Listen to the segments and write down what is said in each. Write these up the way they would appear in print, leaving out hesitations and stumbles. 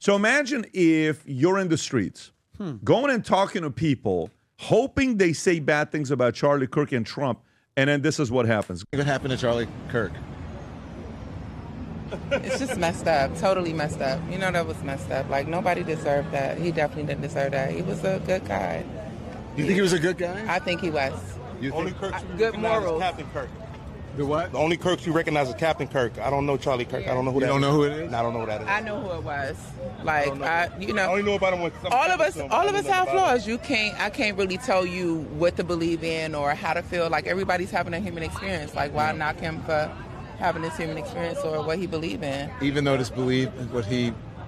So imagine if you're in the streets, going and talking to people, hoping they say bad things about Charlie Kirk and Trump, and then this is what happens. What happened to Charlie Kirk? It's just messed up, totally messed up. You know, that was messed up. Like, nobody deserved that. He definitely didn't deserve that. He was a good guy. You think he was a good guy? I think he was. You Only think? Kirk Good morals. Captain Kirk. The what? The only Kirk you recognize is Captain Kirk. I don't know Charlie Kirk. Yeah. I don't know who that is. You don't know who it is? I don't know who that is. I know who it was. Like, you I know, only know about him when all of us have flaws. I can't really tell you what to believe in or how to feel. Like, everybody's having a human experience. Like, why knock him for having this human experience or what he believe in? Even though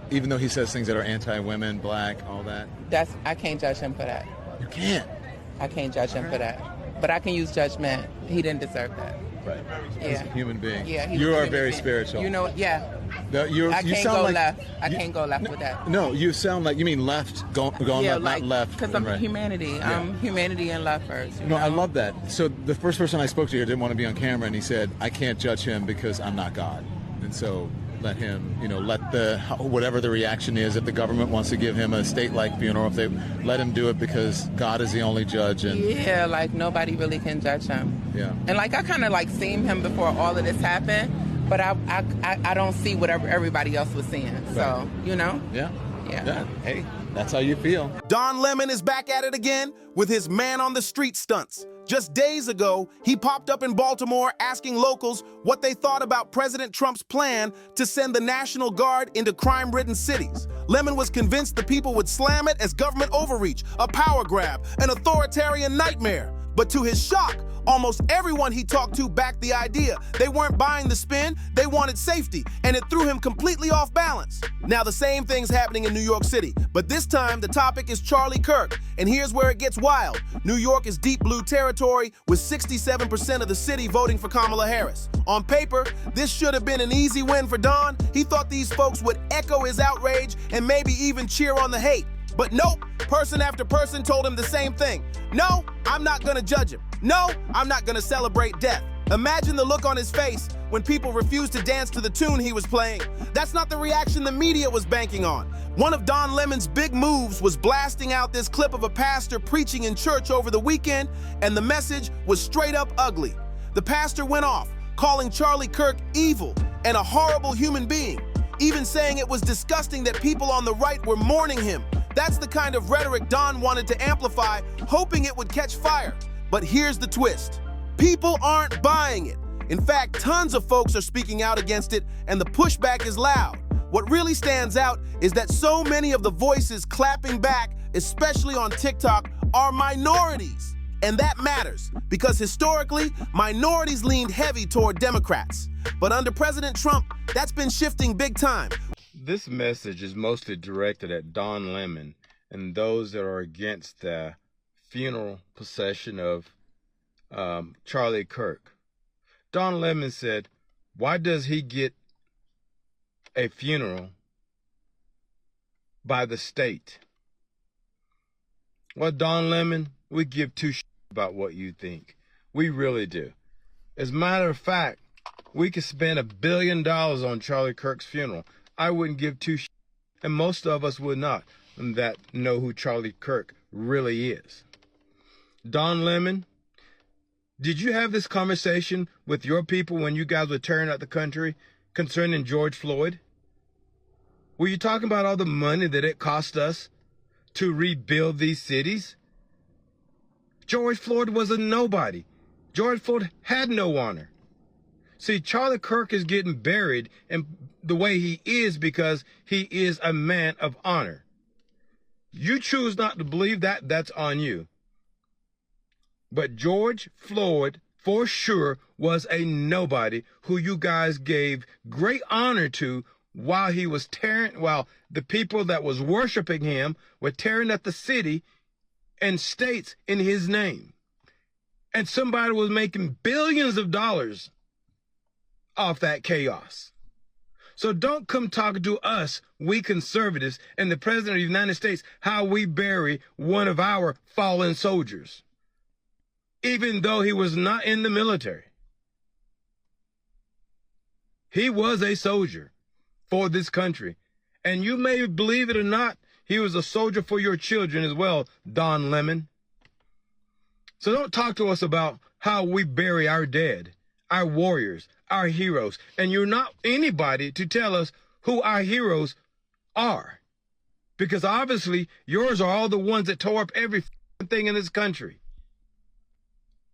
even though he says things that are anti-women, black, all that. I can't judge him for that. You can't. I can't judge him for that. But I can use judgment. He didn't deserve that. Right. Yeah. As a human being. Yeah. You are very spiritual. You know, yeah. You can't sound go like, left. I can't go left with that. No, you sound like, you mean left, going Yeah, left, like, not left. because I'm right. humanity. Yeah. I'm humanity and love first. No, I love that. So the first person I spoke to here didn't want to be on camera, and he said, I can't judge him because I'm not God. And so let him, let whatever the reaction is, if the government wants to give him a state-like funeral, if they let him do it because God is the only judge. And Yeah, like, nobody really can judge him. Yeah. And, like, I kind of, like, seen him before all of this happened, but I don't see what everybody else was seeing. So, Yeah. Yeah. Hey, that's how you feel. Don Lemon is back at it again with his man on the street stunts. Just days ago, he popped up in Baltimore asking locals what they thought about President Trump's plan to send the National Guard into crime-ridden cities. Lemon was convinced the people would slam it as government overreach, a power grab, an authoritarian nightmare. But to his shock, almost everyone he talked to backed the idea. They weren't buying the spin, they wanted safety, and it threw him completely off balance. Now the same thing's happening in New York City, but this time the topic is Charlie Kirk, and here's where it gets wild. New York is deep blue territory with 67% of the city voting for Kamala Harris. On paper, this should have been an easy win for Don. He thought these folks would echo his outrage and maybe even cheer on the hate. But nope, person after person told him the same thing. No, I'm not gonna judge him. No, I'm not gonna celebrate death. Imagine the look on his face when people refused to dance to the tune he was playing. That's not the reaction the media was banking on. One of Don Lemon's big moves was blasting out this clip of a pastor preaching in church over the weekend, and the message was straight up ugly. The pastor went off, calling Charlie Kirk evil and a horrible human being, even saying it was disgusting that people on the right were mourning him. That's the kind of rhetoric Don wanted to amplify, hoping it would catch fire. But here's the twist. People aren't buying it. In fact, tons of folks are speaking out against it, and the pushback is loud. What really stands out is that so many of the voices clapping back, especially on TikTok, are minorities. And that matters, because historically, minorities leaned heavy toward Democrats. But under President Trump, that's been shifting big time. This message is mostly directed at Don Lemon and those that are against the funeral procession of Charlie Kirk. Don Lemon said, why does he get a funeral by the state? Well, Don Lemon, we give two shits about what you think. We really do. As a matter of fact, we could spend $1 billion on Charlie Kirk's funeral. I wouldn't give two shits, and most of us would not, that know who Charlie Kirk really is. Don Lemon, did you have this conversation with your people when you guys were tearing out the country concerning George Floyd? Were you talking about all the money that it cost us to rebuild these cities? George Floyd was a nobody. George Floyd had no honor. See, Charlie Kirk is getting buried in the way he is because he is a man of honor. You choose not to believe that, that's on you. But George Floyd, for sure, was a nobody who you guys gave great honor to while the people that was worshiping him were tearing at the city and states in his name. And somebody was making billions of dollars off that chaos. So don't come talking to us, we conservatives, and the President of the United States, how we bury one of our fallen soldiers, even though he was not in the military. He was a soldier for this country, And you may believe it or not, he was a soldier for your children as well, Don Lemon. So don't talk to us about how we bury our dead, our warriors, our heroes. And you're not anybody to tell us who our heroes are. Because obviously, yours are all the ones that tore up everything in this country.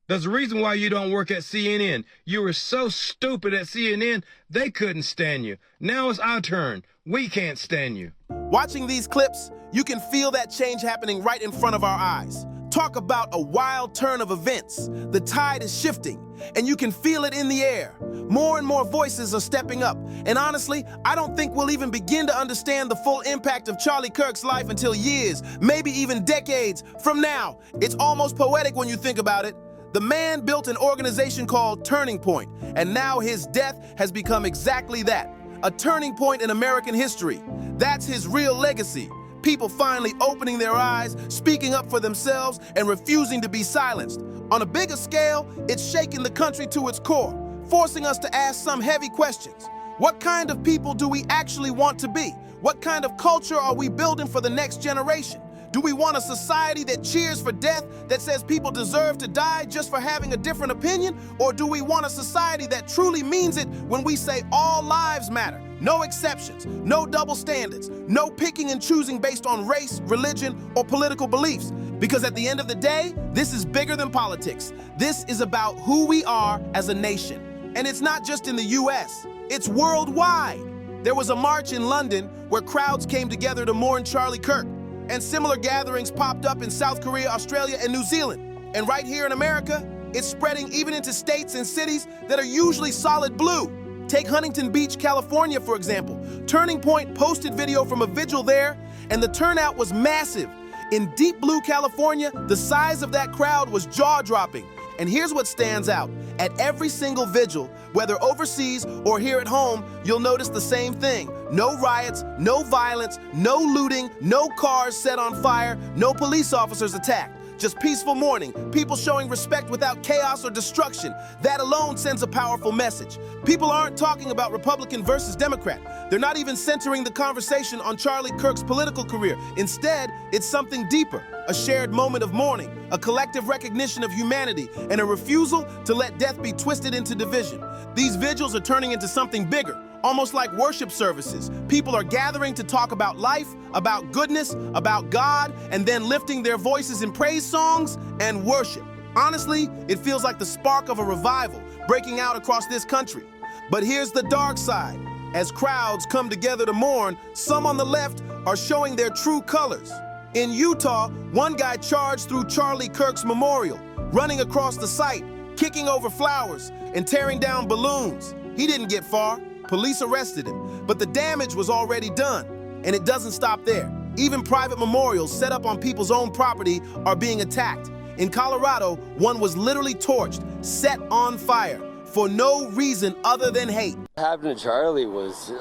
There's a reason why you don't work at CNN. You were so stupid at CNN, they couldn't stand you. Now it's our turn. We can't stand you. Watching these clips, you can feel that change happening right in front of our eyes. Talk about a wild turn of events. The tide is shifting, and you can feel it in the air. More and more voices are stepping up. And honestly, I don't think we'll even begin to understand the full impact of Charlie Kirk's life until years, maybe even decades from now. It's almost poetic when you think about it. The man built an organization called Turning Point, and now his death has become exactly that, a turning point in American history. That's his real legacy. People finally opening their eyes, speaking up for themselves, and refusing to be silenced. On a bigger scale, it's shaking the country to its core, forcing us to ask some heavy questions. What kind of people do we actually want to be? What kind of culture are we building for the next generation? Do we want a society that cheers for death, that says people deserve to die just for having a different opinion? Or do we want a society that truly means it when we say all lives matter? No exceptions, no double standards, no picking and choosing based on race, religion, or political beliefs. Because at the end of the day, this is bigger than politics. This is about who we are as a nation. And it's not just in the US, it's worldwide. There was a march in London where crowds came together to mourn Charlie Kirk. And similar gatherings popped up in South Korea, Australia, and New Zealand. And right here in America, it's spreading even into states and cities that are usually solid blue. Take Huntington Beach, California, for example. Turning Point posted video from a vigil there, and the turnout was massive. In deep blue California, the size of that crowd was jaw-dropping. And here's what stands out. At every single vigil, whether overseas or here at home, you'll notice the same thing. No riots, no violence, no looting, no cars set on fire, no police officers attacked. Just peaceful mourning, people showing respect without chaos or destruction. That alone sends a powerful message. People aren't talking about Republican versus Democrat. They're not even centering the conversation on Charlie Kirk's political career. Instead, it's something deeper, a shared moment of mourning, a collective recognition of humanity, and a refusal to let death be twisted into division. These vigils are turning into something bigger, almost like worship services. People are gathering to talk about life, about goodness, about God, and then lifting their voices in praise songs and worship. Honestly, it feels like the spark of a revival breaking out across this country. But here's the dark side. As crowds come together to mourn, some on the left are showing their true colors. In Utah, one guy charged through Charlie Kirk's memorial, running across the site, kicking over flowers, and tearing down balloons. He didn't get far. Police arrested him, but the damage was already done. And it doesn't stop there. Even private memorials set up on people's own property are being attacked. In Colorado, one was literally torched, set on fire, for no reason other than hate. What happened to Charlie was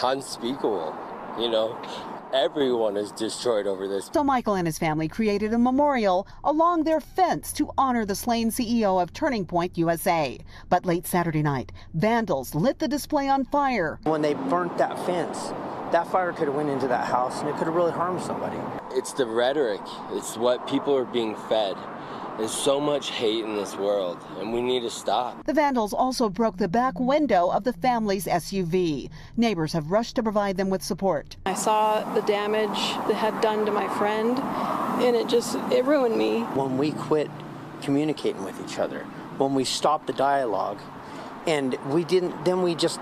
unspeakable, you know? Everyone is destroyed over this. So Michael and his family created a memorial along their fence to honor the slain CEO of Turning Point USA. But late Saturday night, vandals lit the display on fire. When they burnt that fence, that fire could have went into that house and it could have really harmed somebody. It's the rhetoric. It's what people are being fed. There's so much hate in this world, and we need to stop. The vandals also broke the back window of the family's SUV. Neighbors have rushed to provide them with support. I saw the damage that had done to my friend, and it ruined me. When we quit communicating with each other, when we stopped the dialogue, and we didn't, then we just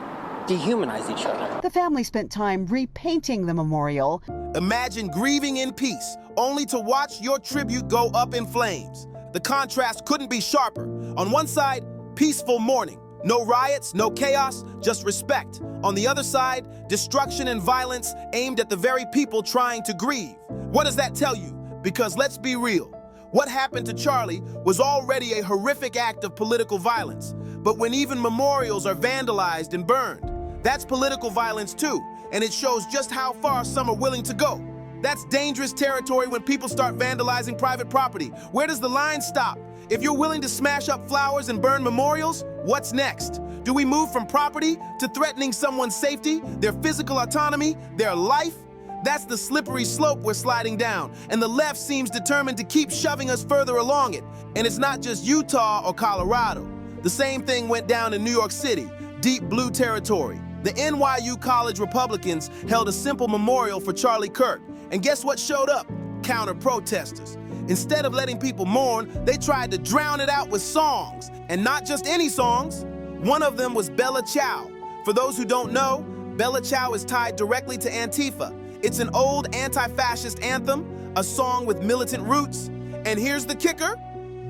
dehumanized each other. The family spent time repainting the memorial. Imagine grieving in peace, only to watch your tribute go up in flames. The contrast couldn't be sharper. On one side, peaceful mourning. No riots, no chaos, just respect. On the other side, destruction and violence aimed at the very people trying to grieve. What does that tell you? Because let's be real. What happened to Charlie was already a horrific act of political violence. But when even memorials are vandalized and burned, that's political violence too. And it shows just how far some are willing to go. That's dangerous territory when people start vandalizing private property. Where does the line stop? If you're willing to smash up flowers and burn memorials, what's next? Do we move from property to threatening someone's safety, their physical autonomy, their life? That's the slippery slope we're sliding down, and the left seems determined to keep shoving us further along it. And it's not just Utah or Colorado. The same thing went down in New York City, deep blue territory. The NYU College Republicans held a simple memorial for Charlie Kirk, and guess what showed up? Counter-protesters. Instead of letting people mourn, they tried to drown it out with songs, and not just any songs. One of them was Bella Ciao. For those who don't know, Bella Ciao is tied directly to Antifa. It's an old anti-fascist anthem, a song with militant roots. And here's the kicker.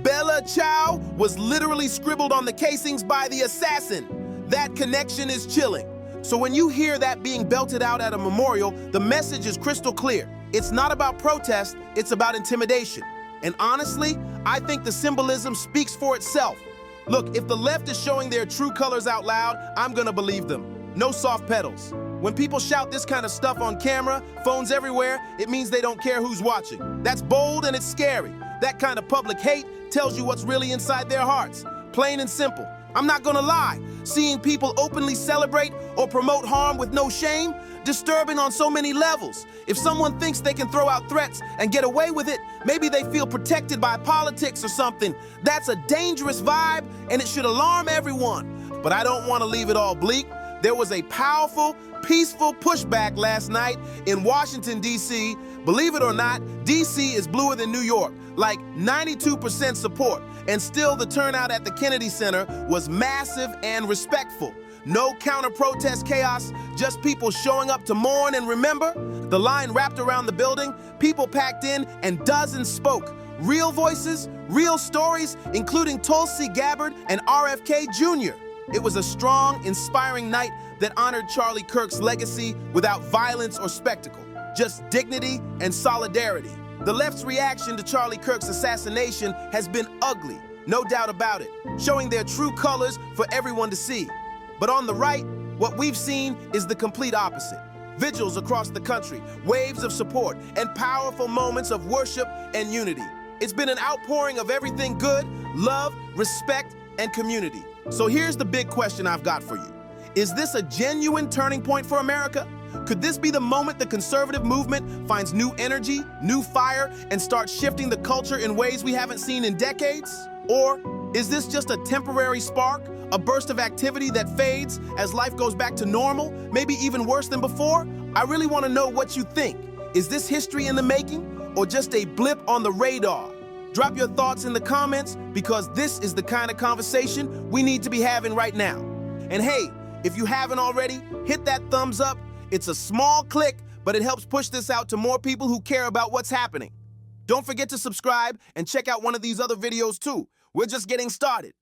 Bella Ciao was literally scribbled on the casings by the assassin. That connection is chilling. So when you hear that being belted out at a memorial, the message is crystal clear. It's not about protest, it's about intimidation. And honestly, I think the symbolism speaks for itself. Look, if the left is showing their true colors out loud, I'm gonna believe them. No soft pedals. When people shout this kind of stuff on camera, phones everywhere, it means they don't care who's watching. That's bold and it's scary. That kind of public hate tells you what's really inside their hearts. Plain and simple. I'm not gonna lie, seeing people openly celebrate or promote harm with no shame, disturbing on so many levels. If someone thinks they can throw out threats and get away with it, maybe they feel protected by politics or something. That's a dangerous vibe and it should alarm everyone. But I don't want to leave it all bleak. There was a powerful, peaceful pushback last night in Washington, D.C. Believe it or not, D.C. is bluer than New York, like 92% support. And still the turnout at the Kennedy Center was massive and respectful. No counter-protest chaos, just people showing up to mourn and remember. The line wrapped around the building, people packed in, and dozens spoke. Real voices, real stories, including Tulsi Gabbard and RFK Jr. It was a strong, inspiring night that honored Charlie Kirk's legacy without violence or spectacle, just dignity and solidarity. The left's reaction to Charlie Kirk's assassination has been ugly, no doubt about it, showing their true colors for everyone to see. But on the right, what we've seen is the complete opposite. Vigils across the country, waves of support, and powerful moments of worship and unity. It's been an outpouring of everything good, love, respect, and community. So here's the big question I've got for you. Is this a genuine turning point for America? Could this be the moment the conservative movement finds new energy, new fire, and starts shifting the culture in ways we haven't seen in decades? Or is this just a temporary spark, a burst of activity that fades as life goes back to normal, maybe even worse than before? I really want to know what you think. Is this history in the making, or just a blip on the radar? Drop your thoughts in the comments, because this is the kind of conversation we need to be having right now. And hey, if you haven't already, hit that thumbs up. It's a small click, but it helps push this out to more people who care about what's happening. Don't forget to subscribe and check out one of these other videos too. We're just getting started.